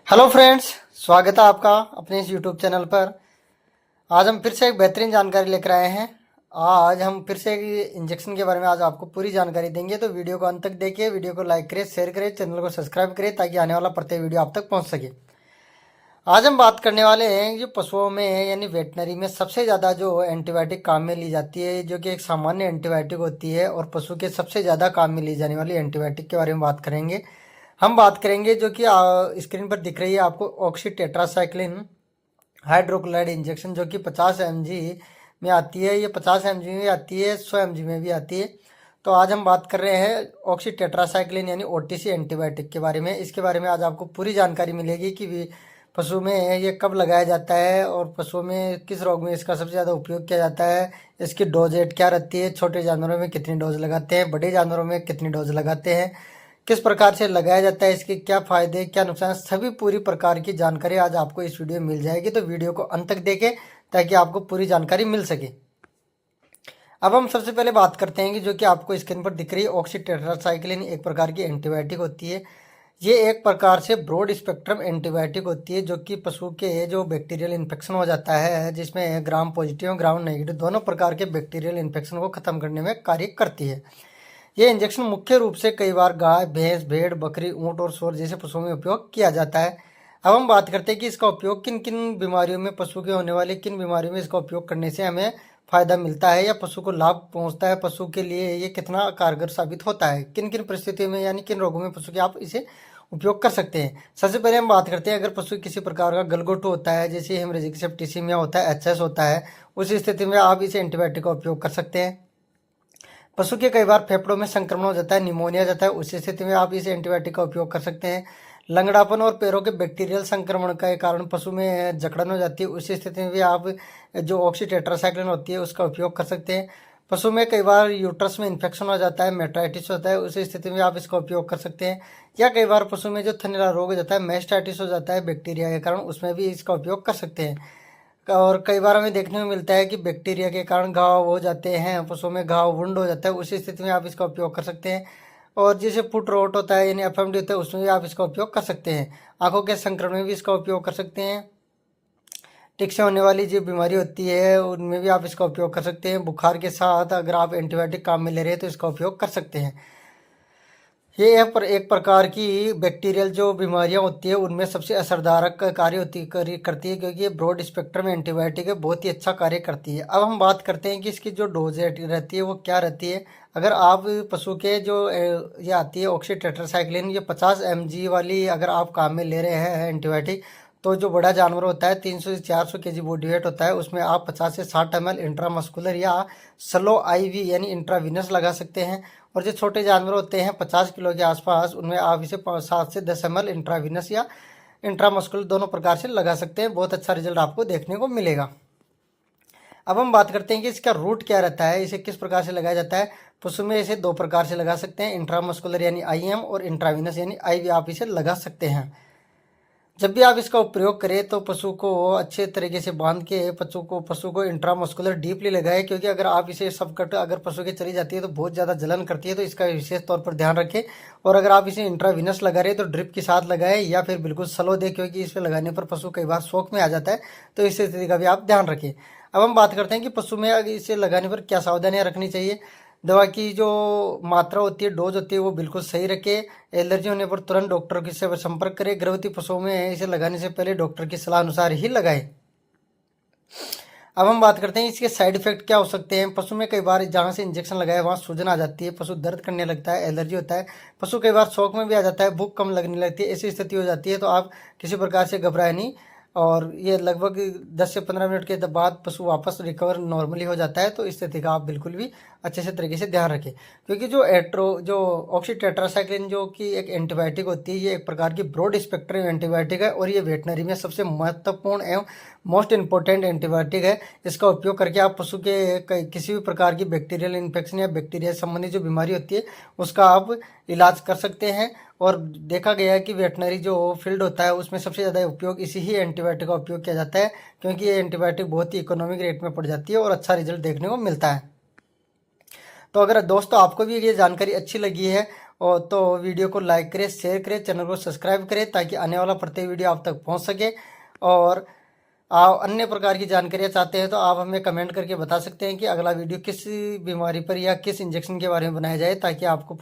Hello friends, स्वागत है आपका अपने इस यूट्यूब चैनल पर। आज हम फिर से एक बेहतरीन जानकारी लेकर आए हैं। आज हम फिर से इंजेक्शन के बारे में आज आपको पूरी जानकारी देंगे, तो वीडियो को अंत तक देखिए, वीडियो को लाइक करें, शेयर करें, चैनल को सब्सक्राइब करें ताकि आने वाला प्रत्येक वीडियो आप तक पहुंच सके। आज हम बात करने वाले हैं जो पशुओं में यानी वेटनरी में सबसे ज़्यादा जो एंटीबायोटिक काम में ली जाती है, जो कि एक सामान्य एंटीबायोटिक होती है, और पशु के सबसे ज़्यादा काम में ली जाने वाली एंटीबायोटिक के बारे में बात करेंगे। हम बात करेंगे जो कि स्क्रीन पर दिख रही है आपको, ऑक्सीटेट्रासाइक्लिन हाइड्रोक्लोराइड इंजेक्शन, जो कि 50 mg में आती है। ये 50 mg में आती है, 100 mg में भी आती है। तो आज हम बात कर रहे हैं ऑक्सीटेट्रासाइक्लिन यानी ओटीसी एंटीबायोटिक के बारे में। इसके बारे में आज आपको पूरी जानकारी मिलेगी कि पशु में ये कब लगाया जाता है और पशुओं में किस रोग में इसका सबसे ज़्यादा उपयोग किया जाता है, इसकी डोज रेट क्या रहती है, छोटे जानवरों में कितनी डोज लगाते हैं, बड़े जानवरों में कितनी डोज लगाते हैं, किस प्रकार से लगाया जाता है, इसके क्या फ़ायदे क्या नुकसान, सभी पूरी प्रकार की जानकारी आज आपको इस वीडियो में मिल जाएगी। तो वीडियो को अंत तक देखें ताकि आपको पूरी जानकारी मिल सके। अब हम सबसे पहले बात करते हैं कि जो कि आपको स्क्रीन पर दिख रही है, ऑक्सीटेट्रासाइक्लिन एक प्रकार की एंटीबायोटिक होती है। ये एक प्रकार से ब्रॉड स्पेक्ट्रम एंटीबायोटिक होती है, जो कि पशु के जो बैक्टीरियल इन्फेक्शन हो जाता है, जिसमें ग्राम पॉजिटिव और ग्राम नेगेटिव दोनों प्रकार के बैक्टीरियल इन्फेक्शन को खत्म करने में कार्य करती है। ये इंजेक्शन मुख्य रूप से कई बार गाय, भैंस, भेड़, बकरी, ऊंट और सूअर जैसे पशुओं में उपयोग किया जाता है। अब हम बात करते हैं कि इसका उपयोग किन किन बीमारियों में, पशु के होने वाली किन बीमारियों में इसका उपयोग करने से हमें फायदा मिलता है या पशु को लाभ पहुंचता है, पशु के लिए ये कितना कारगर साबित होता है, किन किन परिस्थितियों में यानी किन रोगों में पशु के आप इसे उपयोग कर सकते हैं। सबसे पहले हम बात करते हैं, अगर पशु किसी प्रकार का गलघोटू होता है, जैसे हेमरेजिक सेप्टिसिमिया होता है, एचएस होता है, उस स्थिति में आप इसे एंटीबायोटिक का उपयोग कर सकते हैं। पशु के कई बार फेफड़ों में संक्रमण हो जाता है, निमोनिया हो जाता है, उस स्थिति में आप इस एंटीबायोटिक का उपयोग कर सकते हैं। लंगड़ापन और पैरों के बैक्टीरियल संक्रमण के कारण पशु में जकड़न हो जाती है, उस स्थिति में भी आप जो ऑक्सीटेट्रासाइक्लिन होती है उसका उपयोग कर सकते हैं। पशु में कई बार यूट्रस में इन्फेक्शन हो जाता है, मेटाइटिस होता है, उस स्थिति में आप इसका उपयोग कर सकते हैं। या कई बार पशु में जो थनैला रोग हो जाता है, मैस्टाइटिस हो जाता है बैक्टीरिया के कारण, उसमें भी इसका उपयोग कर सकते हैं। और कई बार हमें देखने को मिलता है कि बैक्टीरिया के कारण घाव हो जाते हैं, पशुओं में घाव वुंड हो जाता है, उसी स्थिति में आप इसका उपयोग कर सकते हैं। और जैसे फुट रोट होता है यानी एफएमडी होता है, उसमें भी आप इसका उपयोग कर सकते हैं। आंखों के संक्रमण में भी इसका उपयोग कर सकते हैं। टिक से होने वाली जो बीमारी होती है उनमें भी आप इसका उपयोग कर सकते हैं। बुखार के साथ अगर आप एंटीबायोटिक काम में ले रहे हैं तो इसका उपयोग कर सकते हैं। ये एक प्रकार की बैक्टीरियल जो बीमारियां होती है उनमें सबसे असरदार कार्य करती है, क्योंकि ये ब्रॉड स्पेक्ट्रम एंटीबायोटिक है, बहुत ही अच्छा कार्य करती है। अब हम बात करते हैं कि इसकी जो डोज रहती है वो क्या रहती है। अगर आप पशु के जो ये आती है ऑक्सीटेट्रासाइक्लिन, ये 50 mg वाली अगर आप काम में ले रहे हैं एंटीबायोटिक, तो जो बड़ा जानवर होता है 300 से 400 kg बॉडी वेट होता है, उसमें आप 50 से 60 ml इंट्रामस्कुलर या स्लो आईवी यानी इंट्रावीनस लगा सकते हैं। और जो छोटे जानवर होते हैं 50 किलो के आसपास, उनमें आप इसे 7 से 10 ml इंट्रावीनस या इंट्रामस्कुलर दोनों प्रकार से लगा सकते हैं। बहुत अच्छा रिजल्ट आपको देखने को मिलेगा। अब हम बात करते हैं कि इसका रूट क्या रहता है, इसे किस प्रकार से लगाया जाता है। पशु में इसे 2 प्रकार से लगा सकते हैं, इंट्रामस्कुलर यानी आईएम और इंट्रावीनस यानी आईवी आप इसे लगा सकते हैं। जब भी आप इसका प्रयोग करें तो पशु को अच्छे तरीके से बांध के पशु को इंट्रामस्कुलर डीपली लगाए, क्योंकि अगर आप इसे सब कट अगर पशु के चली जाती है तो बहुत ज़्यादा जलन करती है, तो इसका विशेष तौर पर ध्यान रखें। और अगर आप इसे इंट्रावीनस लगा रहे तो ड्रिप के साथ लगाए या फिर बिल्कुल स्लो दे, क्योंकि इस पर लगाने पर पशु कई बार शौक में आ जाता है, तो इस स्थिति का भी आप ध्यान रखें। अब हम बात करते हैं कि पशु में इसे लगाने पर क्या सावधानियाँ रखनी चाहिए। दवा की जो मात्रा होती है, डोज होती है, वो बिल्कुल सही रखे। एलर्जी होने पर तुरंत डॉक्टर की से संपर्क करें। गर्भवती पशुओं में इसे लगाने से पहले डॉक्टर की सलाह अनुसार ही लगाएं। अब हम बात करते हैं इसके साइड इफेक्ट क्या हो सकते हैं। पशु में कई बार जहाँ से इंजेक्शन लगाए वहाँ सूजन आ जाती है, पशु दर्द करने लगता है, एलर्जी होता है, पशु कई बार शौक में भी आ जाता है, भूख कम लगने लगती है, ऐसी स्थिति हो जाती है। तो आप किसी प्रकार से घबराए नहीं, और ये लगभग 10 से 15 मिनट के बाद पशु वापस रिकवर नॉर्मली हो जाता है। तो इस स्थिति का आप बिल्कुल भी अच्छे से तरीके से ध्यान रखें, क्योंकि जो ऑक्सीटेट्रासाइक्लिन जो कि एक एंटीबायोटिक होती है, ये एक प्रकार की ब्रॉड स्पेक्ट्रम एंटीबायोटिक है, और ये वेटनरी में सबसे महत्वपूर्ण एवं मोस्ट इंपॉर्टेंट एंटीबायोटिक है। इसका उपयोग करके आप पशु के किसी भी प्रकार की बैक्टीरियल इन्फेक्शन या बैक्टीरिया संबंधी जो बीमारी होती है उसका आप इलाज कर सकते हैं। और देखा गया है कि वेटनरी जो फील्ड होता है उसमें सबसे ज़्यादा उपयोग इसी ही एंटीबायोटिक का उपयोग किया जाता है, क्योंकि ये एंटीबायोटिक बहुत ही इकोनॉमिक रेट में पड़ जाती है और अच्छा रिजल्ट देखने को मिलता है। तो अगर दोस्तों आपको भी ये जानकारी अच्छी लगी है और तो वीडियो को लाइक करें, शेयर करें, चैनल को सब्सक्राइब करें ताकि आने वाला प्रत्येक वीडियो आप तक पहुंच सके। और आप अन्य प्रकार की जानकारियाँ चाहते हैं तो आप हमें कमेंट करके बता सकते हैं कि अगला वीडियो किस बीमारी पर या किस इंजेक्शन के बारे में बनाया जाए ताकि आपको